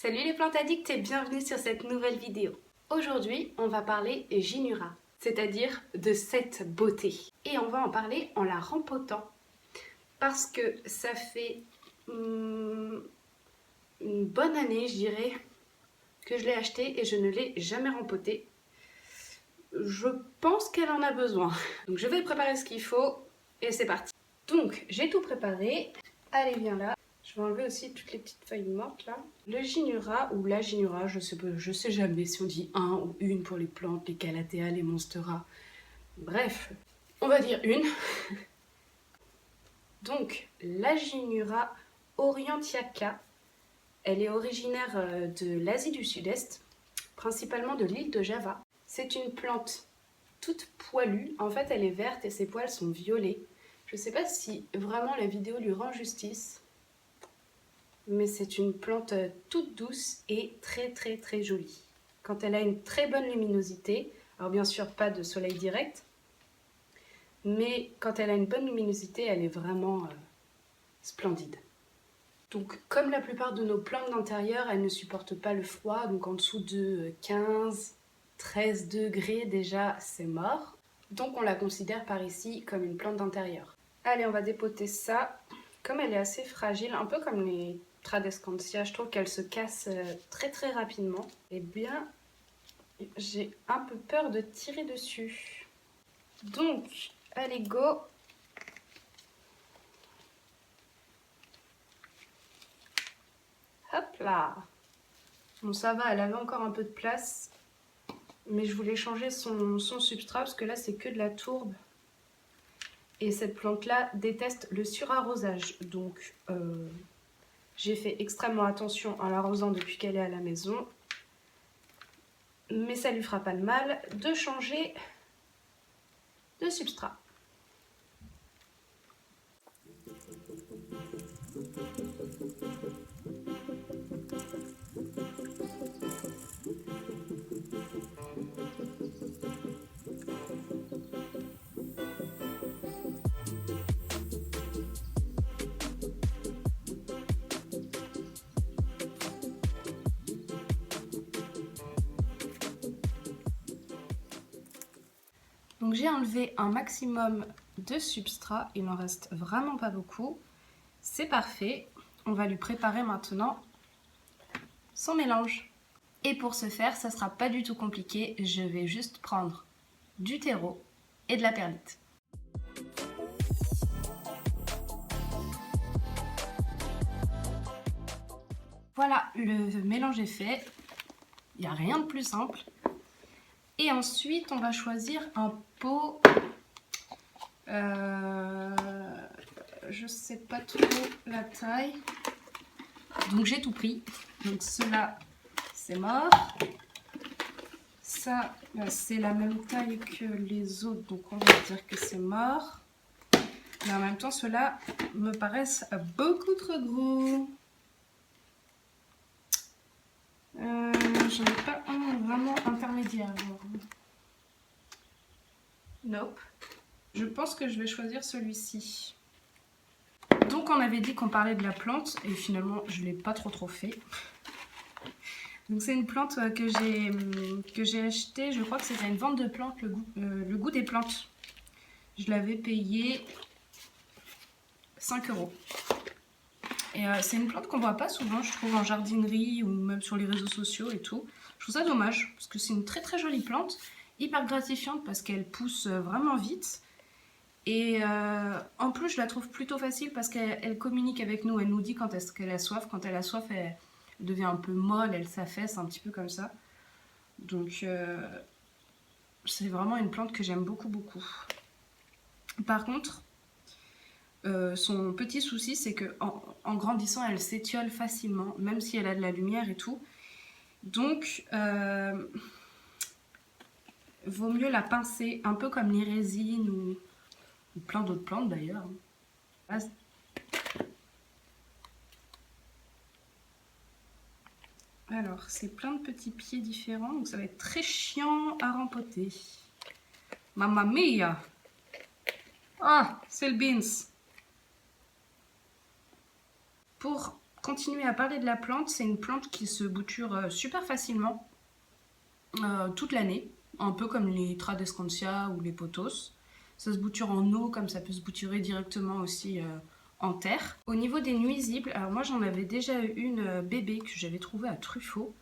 Salut les plantes addicts et bienvenue sur cette nouvelle vidéo. Aujourd'hui, on va parler Ginura, c'est-à-dire de cette beauté. Et on va en parler en la rempotant. Parce que ça fait une bonne année, je dirais, que je l'ai achetée et je ne l'ai jamais rempotée. Je pense qu'elle en a besoin. Donc je vais préparer ce qu'il faut et c'est parti. Donc j'ai tout préparé. Allez, viens là. Je vais enlever aussi toutes les petites feuilles mortes là. Le Ginura ou la Ginura, je sais jamais si on dit un ou une pour les plantes, les Calathea, les Monstera. Bref, on va dire une. Donc la Ginura Orientiaca, elle est originaire de l'Asie du Sud-Est, principalement de l'île de Java. C'est une plante toute poilue. En fait, elle est verte et ses poils sont violets. Je ne sais pas si vraiment la vidéo lui rend justice, mais c'est une plante toute douce et très jolie. Quand elle a une très bonne luminosité, alors bien sûr pas de soleil direct, mais quand elle a une bonne luminosité, elle est vraiment splendide. Donc comme la plupart de nos plantes d'intérieur, elle ne supporte pas le froid, donc en dessous de 15-13 degrés déjà c'est mort. Donc on la considère par ici comme une plante d'intérieur. Allez, on va dépoter ça. Comme elle est assez fragile, un peu comme les Tradescantia, je trouve qu'elle se casse très rapidement. Eh bien, j'ai un peu peur de tirer dessus. Donc, allez go. Hop là. Bon, ça va, elle avait encore un peu de place. Mais je voulais changer son substrat parce que là, c'est que de la tourbe. Et cette plante-là déteste le surarrosage. Donc, j'ai fait extrêmement attention en l'arrosant depuis qu'elle est à la maison. Mais ça lui fera pas de mal de changer de substrat. Donc j'ai enlevé un maximum de substrat, il n'en reste vraiment pas beaucoup. C'est parfait, on va lui préparer maintenant son mélange. Et pour ce faire, ça sera pas du tout compliqué, je vais juste prendre du terreau et de la perlite. Voilà, le mélange est fait, il n'y a rien de plus simple. Et ensuite, on va choisir un pot, je sais pas trop la taille, donc j'ai tout pris. Donc cela, c'est mort. Ça, c'est la même taille que les autres, donc on va dire que c'est mort. Mais en même temps, ceux-là me paraissent beaucoup trop gros. J'en ai pas un vraiment intermédiaire. Nope. Je pense que je vais choisir celui-ci. Donc on avait dit qu'on parlait de la plante et finalement je ne l'ai pas trop fait. Donc c'est une plante que j'ai achetée, je crois que c'était une vente de plantes, le goût des plantes. Je l'avais payé 5 €. Et c'est une plante qu'on voit pas souvent, je trouve, en jardinerie ou même sur les réseaux sociaux et tout. Je trouve ça dommage parce que c'est une très jolie plante, hyper gratifiante parce qu'elle pousse vraiment vite. Et en plus, je la trouve plutôt facile parce qu'elle communique avec nous. Elle nous dit quand est-ce qu'elle a soif. Quand elle a soif, elle devient un peu molle, elle s'affaisse un petit peu comme ça. Donc, c'est vraiment une plante que j'aime beaucoup. Par contre, son petit souci, c'est qu'en grandissant, elle s'étiole facilement, même si elle a de la lumière et tout. Donc, vaut mieux la pincer, un peu comme l'irésine ou plein d'autres plantes d'ailleurs. Alors, c'est plein de petits pieds différents, donc ça va être très chiant à rempoter. Mamma mia! Ah, c'est le beans! Pour continuer à parler de la plante, c'est une plante qui se bouture super facilement toute l'année, un peu comme les Tradescantia ou les pothos. Ça se bouture en eau, comme ça peut se bouturer directement aussi en terre. Au niveau des nuisibles, alors moi j'en avais déjà eu une bébé que j'avais trouvée à Truffaut.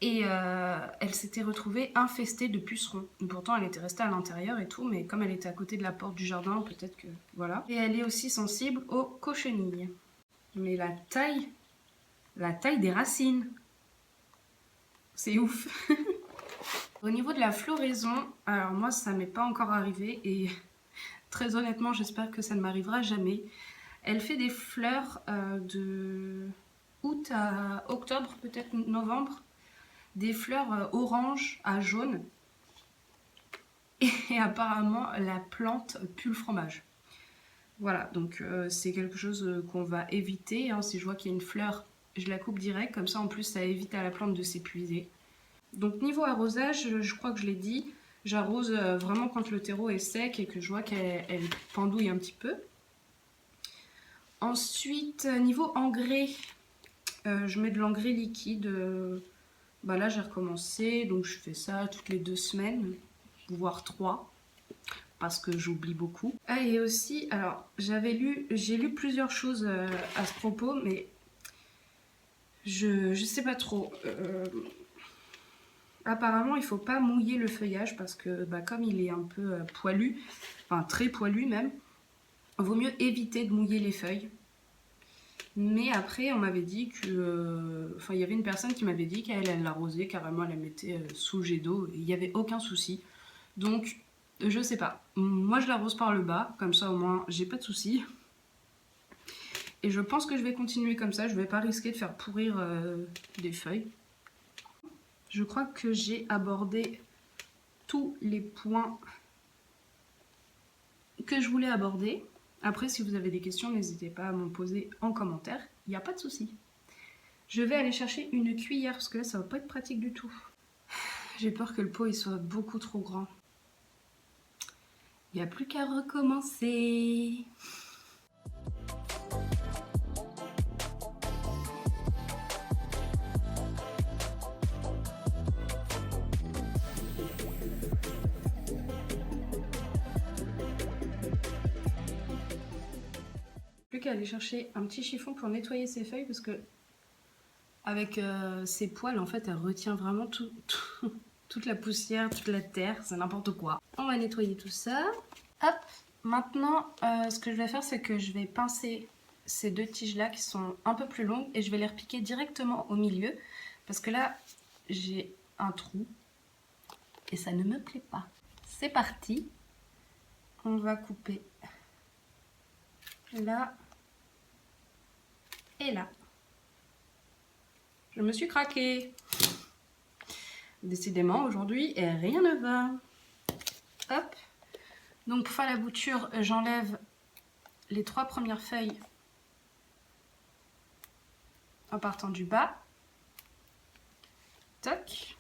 Et elle s'était retrouvée infestée de pucerons. Pourtant, elle était restée à l'intérieur et tout, mais comme elle était à côté de la porte du jardin, peut-être que... voilà. Et elle est aussi sensible aux cochenilles. Mais la taille des racines, c'est ouf. Au niveau de la floraison, alors moi, ça m'est pas encore arrivé et très honnêtement, j'espère que ça ne m'arrivera jamais. Elle fait des fleurs de août à octobre, peut-être novembre. Des fleurs orange à jaune et apparemment la plante pue le fromage. Voilà, donc c'est quelque chose qu'on va éviter. Hein. Si je vois qu'il y a une fleur, je la coupe direct, comme ça en plus ça évite à la plante de s'épuiser. Donc niveau arrosage, je crois que je l'ai dit, j'arrose vraiment quand le terreau est sec et que je vois qu'elle pendouille un petit peu. Ensuite, niveau engrais, je mets de l'engrais liquide. Bah là j'ai recommencé, donc je fais ça toutes les 2 semaines, voire 3, parce que j'oublie beaucoup. Ah et aussi, alors j'ai lu plusieurs choses à ce propos, mais je sais pas trop. Apparemment il faut pas mouiller le feuillage parce que bah, comme il est un peu poilu, enfin très poilu même, vaut mieux éviter de mouiller les feuilles. Mais après, on m'avait dit que... Enfin, il y avait une personne qui m'avait dit qu'elle l'arrosait, carrément, elle la mettait sous le jet d'eau, et il n'y avait aucun souci. Donc, je sais pas. Moi, je l'arrose par le bas, comme ça, au moins, j'ai pas de souci. Et je pense que je vais continuer comme ça, je vais pas risquer de faire pourrir des feuilles. Je crois que j'ai abordé tous les points que je voulais aborder. Après, si vous avez des questions, n'hésitez pas à m'en poser en commentaire. Il n'y a pas de souci. Je vais aller chercher une cuillère parce que là, ça va pas être pratique du tout. J'ai peur que le pot il soit beaucoup trop grand. Il n'y a plus qu'à recommencer. Plus qu'à aller chercher un petit chiffon pour nettoyer ses feuilles parce que avec ses poils en fait elle retient vraiment toute la poussière, toute la terre, c'est n'importe quoi. On va nettoyer tout ça. Hop, maintenant ce que je vais faire c'est que je vais pincer ces 2 tiges là qui sont un peu plus longues et je vais les repiquer directement au milieu parce que là j'ai un trou et ça ne me plaît pas. C'est parti, on va couper là et là. Je me suis craquée. Décidément, aujourd'hui, rien ne va. Hop. Donc, pour faire la bouture, j'enlève les 3 premières feuilles en partant du bas. Toc.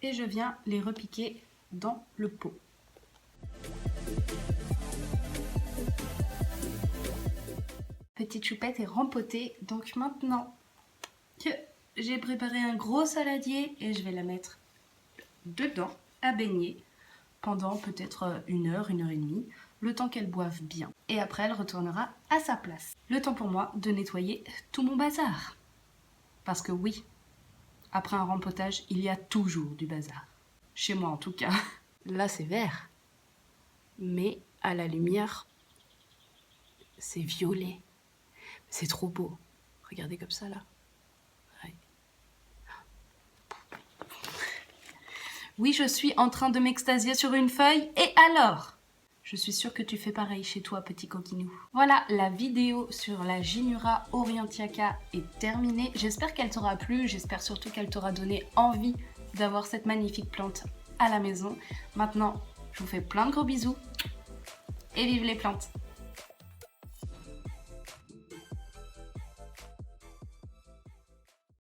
Et je viens les repiquer dans le pot. Petite choupette est rempotée, donc maintenant que j'ai préparé un gros saladier et je vais la mettre dedans à baigner pendant peut-être 1 heure, 1 heure et demie, le temps qu'elle boive bien. Et après elle retournera à sa place. Le temps pour moi de nettoyer tout mon bazar. Parce que oui, après un rempotage, il y a toujours du bazar. Chez moi en tout cas. Là c'est vert, mais à la lumière, c'est violet. C'est trop beau. Regardez comme ça là. Ouais. Oui, je suis en train de m'extasier sur une feuille. Et alors? Je suis sûre que tu fais pareil chez toi, petit coquinou. Voilà, la vidéo sur la Ginura aurantiaca est terminée. J'espère qu'elle t'aura plu. J'espère surtout qu'elle t'aura donné envie d'avoir cette magnifique plante à la maison. Maintenant, je vous fais plein de gros bisous et vive les plantes!